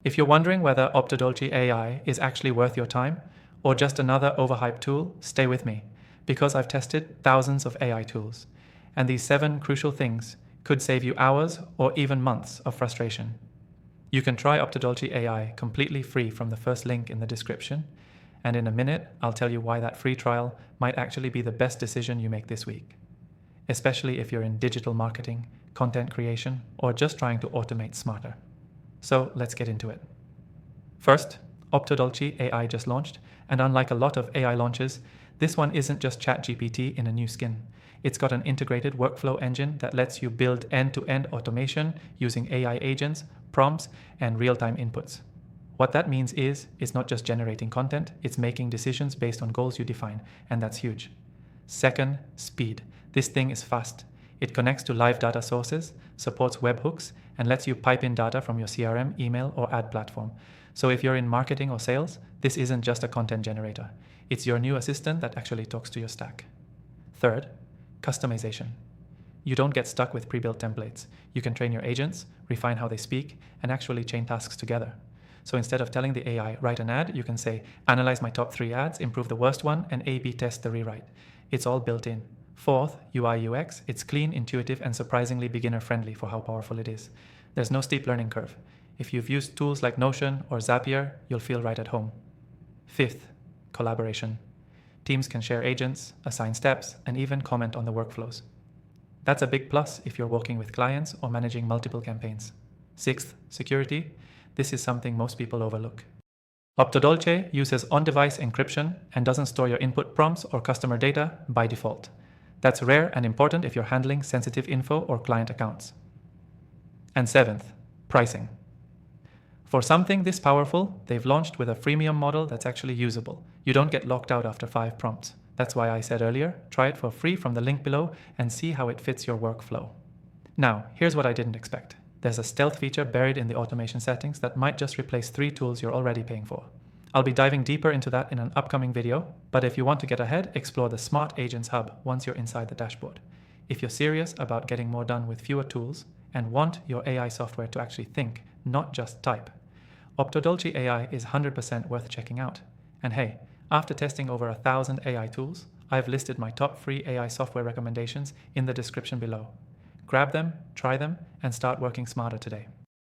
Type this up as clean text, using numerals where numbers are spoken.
If you're wondering whether Optodolce AI is actually worth your time or just another overhyped tool, stay with me, because I've tested thousands of AI tools, and these 7 crucial things could save you hours or even months of frustration. You can try Optodolce AI completely free from the first link in the description, and in a minute, I'll tell you why that free trial might actually be the best decision you make this week, especially if you're in digital marketing, content creation, or just trying to automate smarter. So let's get into it. First, Optodolce AI just launched, and unlike a lot of AI launches, this one isn't just ChatGPT in a new skin. It's got an integrated workflow engine that lets you build end-to-end automation using AI agents, prompts, and real-time inputs. What that means is, it's not just generating content, it's making decisions based on goals you define, and that's huge. Second, speed. This thing is fast. It connects to live data sources, supports webhooks, and lets you pipe in data from your CRM, email, or ad platform. So if you're in marketing or sales, this isn't just a content generator. It's your new assistant that actually talks to your stack. Third, customization. You don't get stuck with pre-built templates. You can train your agents, refine how they speak, and actually chain tasks together. So instead of telling the AI, write an ad, you can say, analyze my top 3 ads, improve the worst one, and A/B test the rewrite. It's all built in. Fourth, UI UX. It's clean, intuitive, and surprisingly beginner-friendly for how powerful it is. There's no steep learning curve. If you've used tools like Notion or Zapier, you'll feel right at home. Fifth, collaboration. Teams can share agents, assign steps, and even comment on the workflows. That's a big plus if you're working with clients or managing multiple campaigns. Sixth, security. This is something most people overlook. Optodolce uses on-device encryption and doesn't store your input prompts or customer data by default. That's rare and important if you're handling sensitive info or client accounts. And seventh, pricing. For something this powerful, they've launched with a freemium model that's actually usable. You don't get locked out after 5 prompts. That's why I said earlier, try it for free from the link below and see how it fits your workflow. Now, here's what I didn't expect. There's a stealth feature buried in the automation settings that might just replace 3 tools you're already paying for. I'll be diving deeper into that in an upcoming video, but if you want to get ahead, explore the Smart Agents Hub once you're inside the dashboard. If you're serious about getting more done with fewer tools and want your AI software to actually think, not just type, Optodolce AI is 100% worth checking out. And hey, after testing over 1,000 AI tools, I've listed my top free AI software recommendations in the description below. Grab them, try them, and start working smarter today.